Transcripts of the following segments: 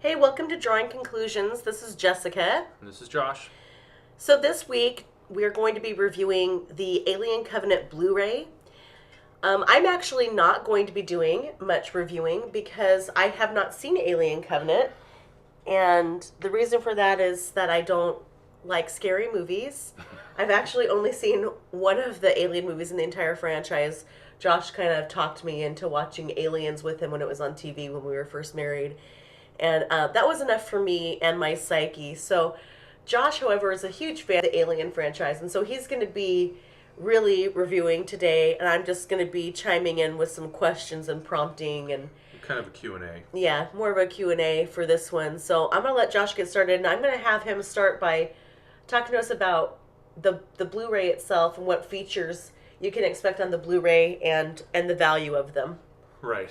Hey, welcome to Drawing Conclusions. This is Jessica. And this is Josh. So, this week we're going to be reviewing the Alien Covenant Blu ray. I'm actually not going to be doing much reviewing because I have not seen Alien Covenant. And the reason for that is that I don't like scary movies. I've actually only seen one of the Alien movies in the entire franchise. Josh kind of talked me into watching Aliens with him when it was on TV when we were first married. And that was enough for me and my psyche. So, Josh, however, is a huge fan of the Alien franchise. And so he's going to be really reviewing today. And I'm just going to be chiming in with some questions and prompting and Kind of a Q&A. yeah, more of a Q&A for this one. So I'm going to let Josh get started, and I'm going to have him start by talking to us about the Blu-ray itself and what features you can expect on the Blu-ray and the value of them. Right.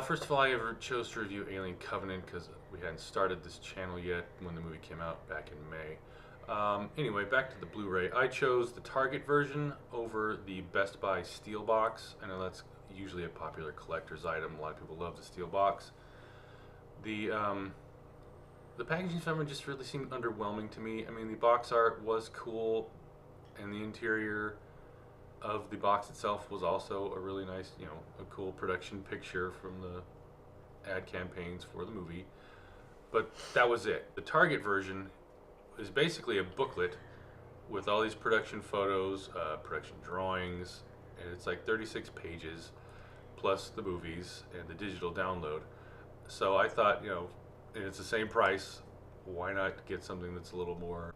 First of all, I ever chose to review Alien Covenant because we hadn't started this channel yet when the movie came out back in May. Anyway, back to the Blu-ray. I chose the Target version over the Best Buy Steel Box. I know that's usually a popular collector's item. A lot of people love the Steel Box. The packaging from it just really seemed underwhelming to me. I mean, the box art was cool, and the interior of the box itself was also a really nice, a cool production picture from the ad campaigns for the movie. But that was it. The Target version is basically a booklet with all these production photos, production drawings, and it's like 36 pages plus the movies and the digital download. So I thought, and it's the same price, why not get something that's a little more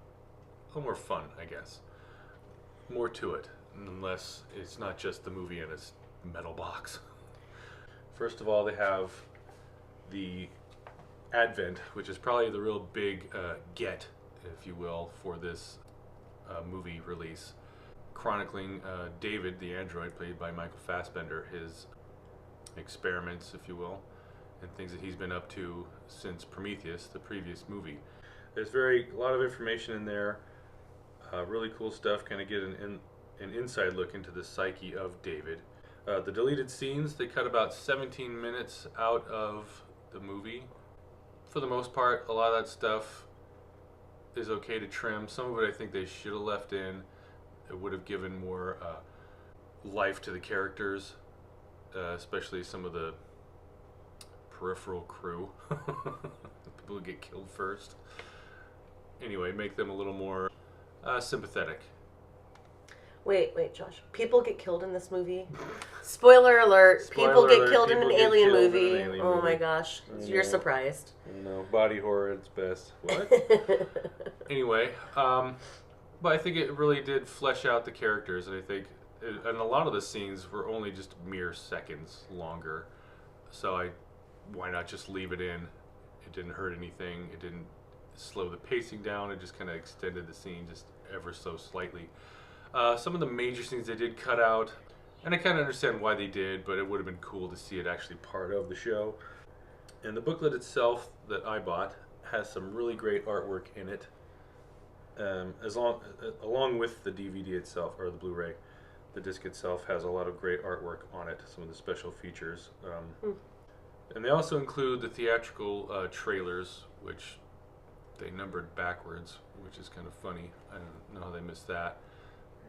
fun, I guess. More to it, unless it's not just the movie in its metal box. First of all, they have the Advent, which is probably the real big get, if you will, for this movie release, chronicling David, the android, played by Michael Fassbender, his experiments, if you will, and things that he's been up to since Prometheus, the previous movie. There's a lot of information in there, really cool stuff, kind of get an inside look into the psyche of David. The deleted scenes, they cut about 17 minutes out of the movie. For the most part, a lot of that stuff is okay to trim. Some of it I think they should have left in. It would have given more life to the characters, especially some of the peripheral crew. People who get killed first. Anyway, make them a little more sympathetic. Wait, Josh. People get killed in this movie? Spoiler alert. Spoiler people get alert, killed in an people get alien killed in movie. an alien Oh movie. my gosh. You're surprised. No, body horror at its best. What? Anyway, but I think it really did flesh out the characters, and I think, and a lot of the scenes were only just mere seconds longer. So why not just leave it in? It didn't hurt anything. It didn't slow the pacing down. It just kind of extended the scene just ever so slightly. Some of the major scenes they did cut out, and I kind of understand why they did, but it would have been cool to see it actually part of the show. And the booklet itself that I bought has some really great artwork in it, along with the DVD itself, or the Blu-ray. The disc itself has a lot of great artwork on it, some of the special features. And they also include the theatrical trailers, which they numbered backwards, which is kind of funny. I don't know how they missed that.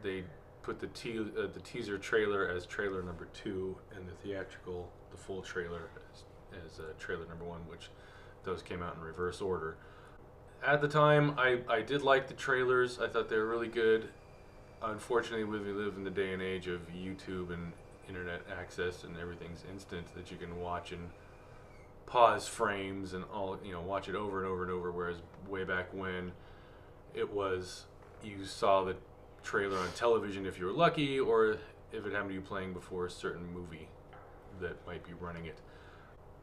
They put the teaser trailer as trailer number 2, and the full trailer as trailer number 1, which those came out in reverse order. At the time, I did like the trailers. I thought they were really good. Unfortunately, we live in the day and age of YouTube and internet access, and everything's instant, that you can watch and pause frames and watch it over and over and over, whereas way back when it was, you saw the trailer on television if you were lucky, or if it happened to you playing before a certain movie that might be running it.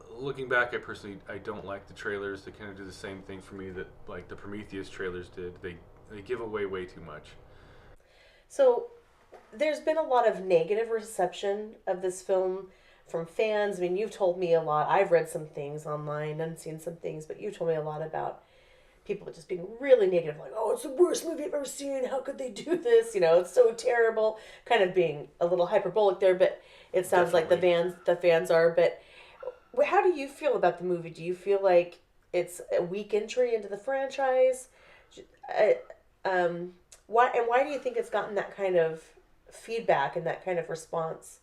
Looking back, I don't like the trailers. They kind of do the same thing for me that like the Prometheus trailers did. They give away way too much. So, there's been a lot of negative reception of this film from fans. I mean, you've told me a lot. I've read some things online and seen some things, but you told me a lot about people just being really negative, like, oh, it's the worst movie I've ever seen. How could they do this? It's so terrible. Kind of being a little hyperbolic there, but it sounds Definitely. like the fans are. But how do you feel about the movie? Do you feel like it's a weak entry into the franchise. Uh, why do you think it's gotten that kind of feedback and that kind of response?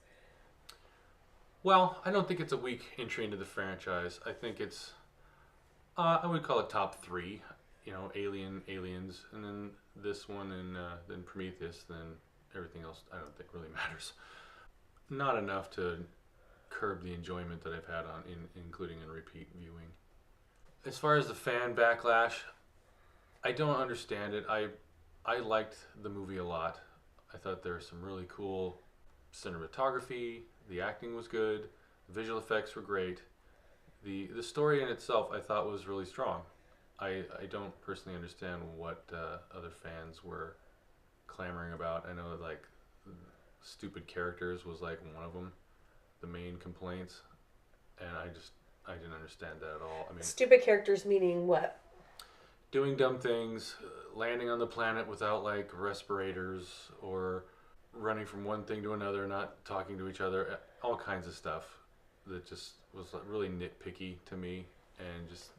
Well, I don't think it's a weak entry into the franchise. I think it's I would call it top three. You know, Aliens, and then this one, and then Prometheus. Then everything else I don't think really matters. Not enough to curb the enjoyment that I've had including in repeat viewing. As far as the fan backlash, I don't understand it. I liked the movie a lot. I thought there was some really cool cinematography. The acting was good. The visual effects were great. The story in itself I thought was really strong. I don't personally understand what other fans were clamoring about. I know like stupid characters was like one of them, the main complaints, and I didn't understand that at all. I mean, Stupid characters meaning what? doing dumb things, landing on the planet without like respirators, or running from one thing to another, not talking to each other, all kinds of stuff that just was like really nitpicky to me and just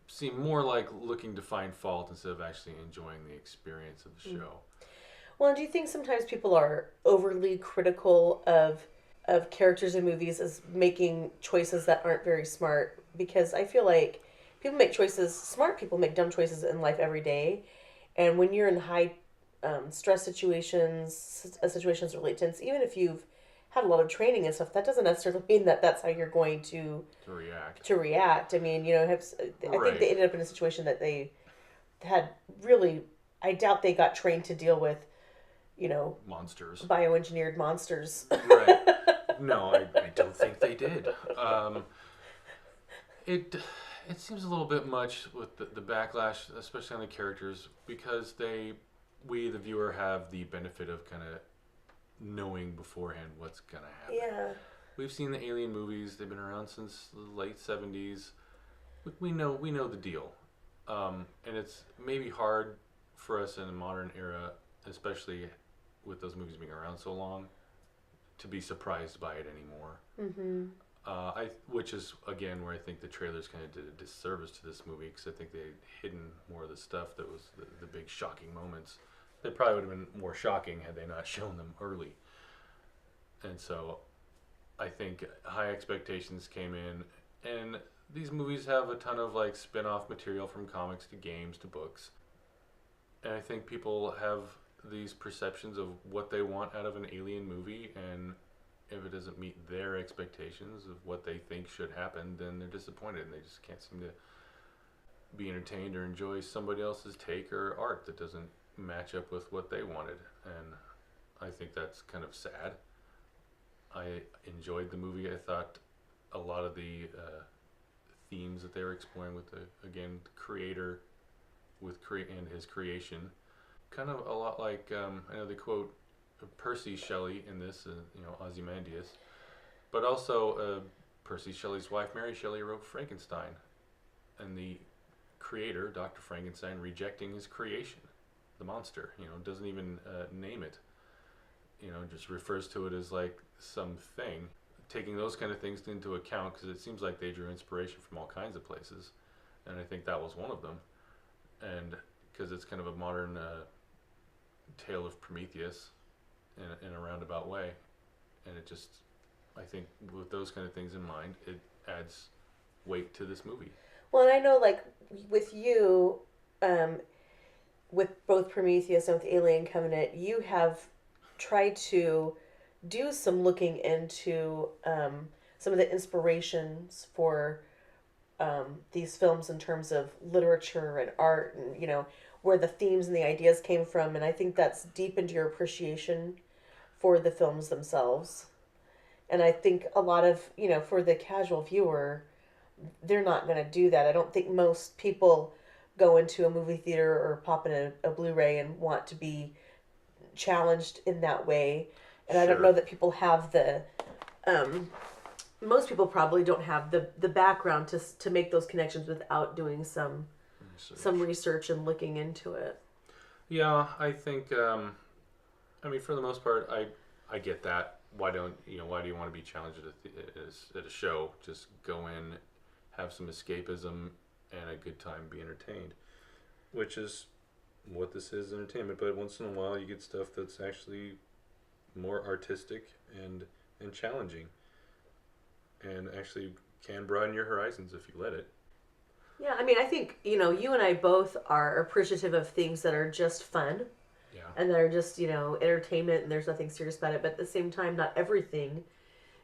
seemed more like looking to find fault instead of actually enjoying the experience of the show. Well, do you think sometimes people are overly critical of characters in movies as making choices that aren't very smart? Because I feel like people make choices, smart people make dumb choices in life every day. And when you're in high stress situations, situations relate tense, even if you've had a lot of training and stuff, that doesn't necessarily mean that that's how you're going To react. to react. I mean, you know, I think they Right. ended up in a situation that they had really. I doubt they got trained to deal with, you know, Monsters. bioengineered monsters. Right. No, I don't think they did. It it seems a little bit much with the backlash, especially on the characters, because we the viewer have the benefit of kind of knowing beforehand what's gonna happen. Yeah. We've seen the Alien movies; they've been around since the late '70s. We know the deal, and it's maybe hard for us in the modern era, especially with those movies being around so long, to be surprised by it anymore. Mm-hmm. Which is again where I think the trailers kind of did a disservice to this movie because I think they had hidden more of the stuff that was the big shocking moments. They probably would have been more shocking had they not shown them early. And so, I think high expectations came in, and these movies have a ton of like spin-off material from comics to games to books, and I think people have these perceptions of what they want out of an alien movie, and if it doesn't meet their expectations of what they think should happen, then they're disappointed and they just can't seem to be entertained or enjoy somebody else's take or art that doesn't match up with what they wanted. And I think that's kind of sad. I enjoyed the movie. I thought a lot of the themes that they were exploring with the creator and his creation, kind of a lot like I know they quote Percy Shelley in this, Ozymandias, but also Percy Shelley's wife, Mary Shelley, wrote Frankenstein, and the creator, Dr. Frankenstein, rejecting his creation, the monster, doesn't even name it, just refers to it as like something. Taking those kind of things into account, because it seems like they drew inspiration from all kinds of places, and I think that was one of them, and because it's kind of a modern tale of Prometheus in a roundabout way, and it just, I think, with those kind of things in mind, it adds weight to this movie. Well, and I know, like, with you, um, with both Prometheus and with Alien Covenant, you have tried to do some looking into some of the inspirations for these films in terms of literature and art, and where the themes and the ideas came from. And I think that's deepened your appreciation for the films themselves. And I think a lot of, for the casual viewer, they're not going to do that. I don't think most people go into a movie theater or pop in a Blu-ray and want to be challenged in that way. And I don't know Sure. that people have um, most people probably don't have the background to make those connections without doing some Research. research and looking into it. Yeah, I think. I mean, for the most part, I get that. Why do you want to be challenged at a show? Just go in, have some escapism and a good time, be entertained, which is what this is, entertainment. But once in a while, you get stuff that's actually more artistic and challenging, and actually can broaden your horizons if you let it. Yeah, I mean, I think, you and I both are appreciative of things that are just fun Yeah. and that are just, entertainment and there's nothing serious about it. But at the same time, not everything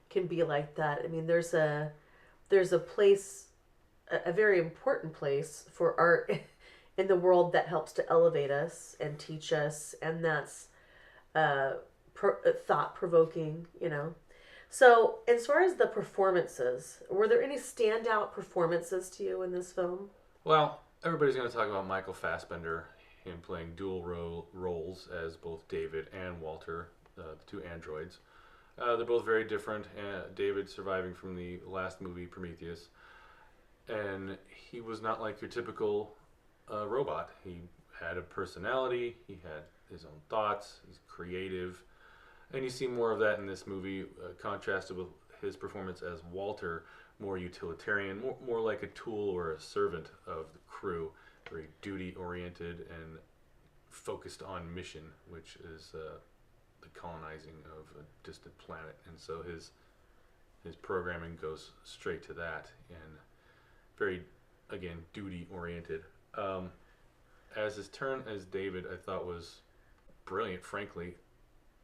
can be like that. I mean, there's a place, a very important place for art in the world that helps to elevate us and teach us, and that's thought provoking, So, as far as the performances, were there any standout performances to you in this film? Well, everybody's going to talk about Michael Fassbender, him playing dual roles as both David and Walter, the two androids. They're both very different. David surviving from the last movie, Prometheus, and he was not like your typical robot. He had a personality. He had his own thoughts. He's creative, and you see more of that in this movie, contrasted with his performance as Walter, more utilitarian, more like a tool or a servant of the crew, very duty oriented and focused on mission, which is the colonizing of a distant planet. And so his programming goes straight to that, and very, again, duty oriented. As his turn as David, I thought was brilliant. Frankly,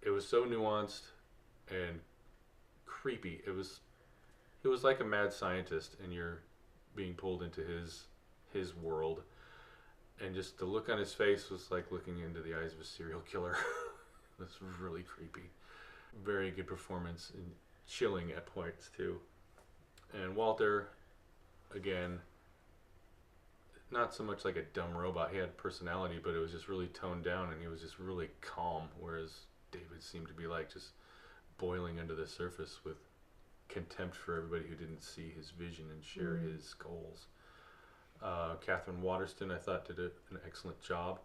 it was so nuanced and creepy. It was like a mad scientist, and you're being pulled into his world, and just the look on his face was like looking into the eyes of a serial killer. It was really creepy. Very good performance, and chilling at points too. And Walter, again, not so much like a dumb robot. He had personality, but it was just really toned down, and he was just really calm, whereas David seemed to be like just boiling under the surface with contempt for everybody who didn't see his vision and share his goals. Catherine Waterston, I thought, did an excellent job.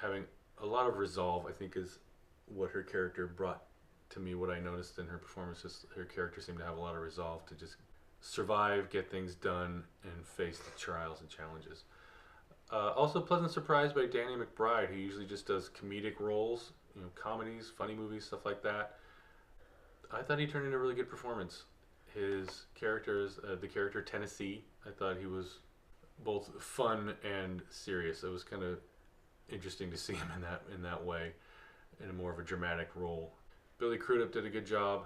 Having a lot of resolve, I think, is what her character brought to me. What I noticed in her performance is her character seemed to have a lot of resolve to just survive, get things done, and face the trials and challenges. Also, pleasant surprise by Danny McBride, who usually just does comedic roles, comedies, funny movies, stuff like that. I thought he turned in a really good performance. His characters, the character Tennessee, I thought he was both fun and serious. It was kind of interesting to see him in that way, in a more of a dramatic role. Billy Crudup did a good job.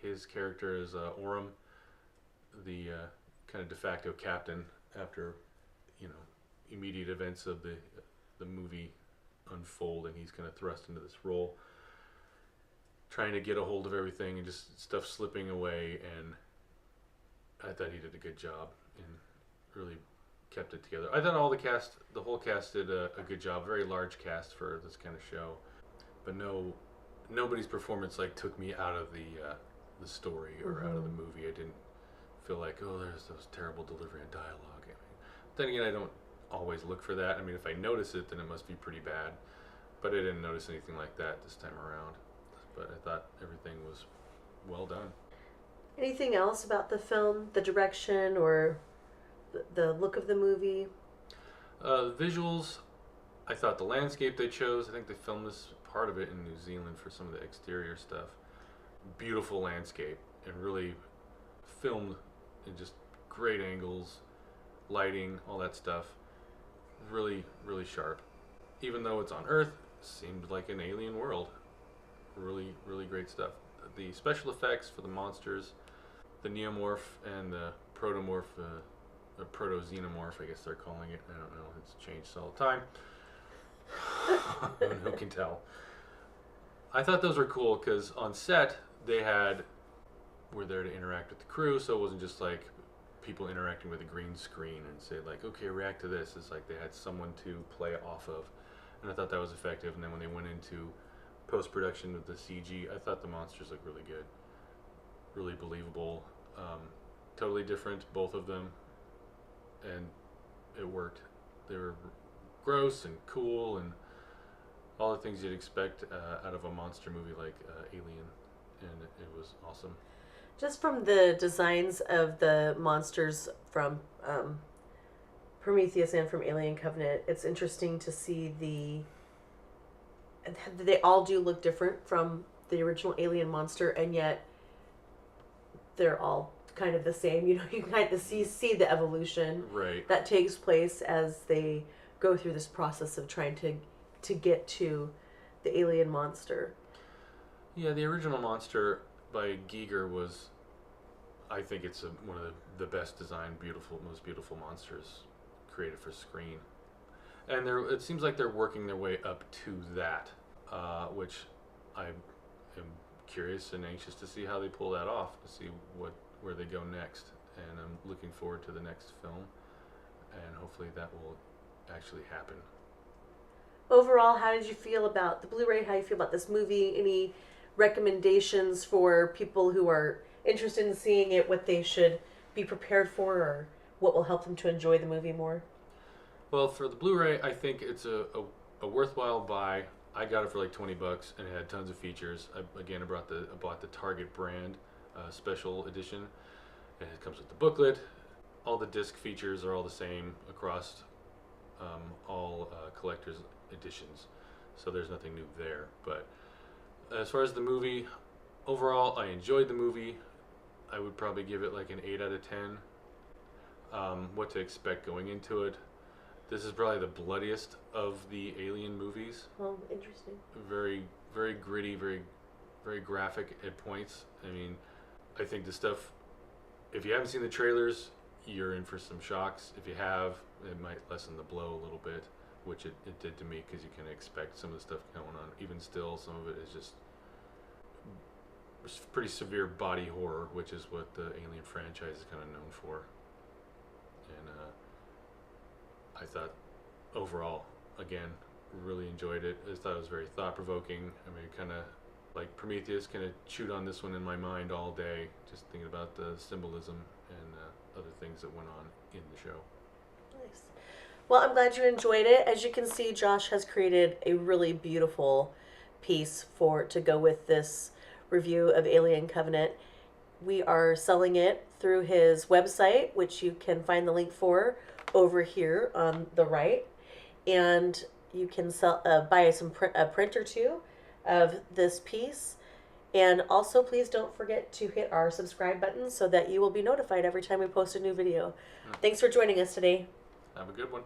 His character is Orem, the kind of de facto captain after immediate events of the movie unfold, and he's kind of thrust into this role, trying to get a hold of everything and just stuff slipping away. And I thought he did a good job and really kept it together. I thought the whole cast did a good job. Very large cast for this kind of show, but nobody's performance like took me out of the story or out of the movie. I didn't feel like, oh, there's those terrible delivery and dialogue. I mean, then again, I don't always look for that. I mean, if I notice it, then it must be pretty bad. But I didn't notice anything like that this time around. But I thought everything was well done. Anything else about the film, the direction or the look of the movie? Visuals, I thought the landscape they chose, I think they filmed this part of it in New Zealand for some of the exterior stuff. Beautiful landscape, and really filmed in just great angles, lighting, all that stuff. Really, really sharp. Even though it's on Earth, seemed like an alien world. Really, really great stuff. The special effects for the monsters, the neomorph and the protomorph, or proto-xenomorph, I guess they're calling it. I don't know. It's changed all the time. Who can tell? I thought those were cool because on set they were there to interact with the crew, so it wasn't just like people interacting with a green screen and say like, okay, react to this. It's like they had someone to play off of, and I thought that was effective. And then when they went into post-production with the CG, I thought the monsters looked really good, really believable, totally different, both of them, and it worked. They were gross and cool and all the things you'd expect out of a monster movie like Alien, and it was awesome. Just from the designs of the monsters from Prometheus and from Alien Covenant, it's interesting to see they all do look different from the original alien monster, and yet they're all kind of the same. You know, you can kind of see the evolution Right. that takes place as they go through this process of trying to get to the alien monster. Yeah, the original monster by Giger was, I think it's one of the best designed, most beautiful monsters created for screen. And it seems like they're working their way up to that, which I am curious and anxious to see how they pull that off, to see where they go next. And I'm looking forward to the next film, and hopefully that will actually happen. Overall, how did you feel about the Blu-ray? How do you feel about this movie? Any recommendations for people who are interested in seeing it, what they should be prepared for, or what will help them to enjoy the movie more? Well, for the Blu-ray, I think it's a worthwhile buy. I got it for like $20, and it had tons of features. I bought the Target brand special edition, and it comes with the booklet. All the disc features are all the same across all collector's editions, so there's nothing new there. But as far as the movie, overall, I enjoyed the movie. I would probably give it like an 8 out of 10. What to expect going into it. This is probably the bloodiest of the Alien movies. Oh, interesting. Very, very gritty, very, very graphic at points. I mean, I think the stuff, if you haven't seen the trailers, you're in for some shocks. If you have, it might lessen the blow a little bit, which it did to me, because you can expect some of the stuff going on. Even still, some of it is just pretty severe body horror, which is what the Alien franchise is kind of known for. And I thought overall, again, really enjoyed it. I thought it was very thought-provoking. I mean, kind of like Prometheus, kind of chewed on this one in my mind all day, just thinking about the symbolism and other things that went on in the show. Nice. Well, I'm glad you enjoyed it. As you can see, Josh has created a really beautiful piece to go with this review of Alien Covenant. We are selling it through his website, which you can find the link for over here on the right, and you can buy a print or two of this piece. And also, please don't forget to hit our subscribe button so that you will be notified every time we post a new video. Thanks for joining us today. Have a good one.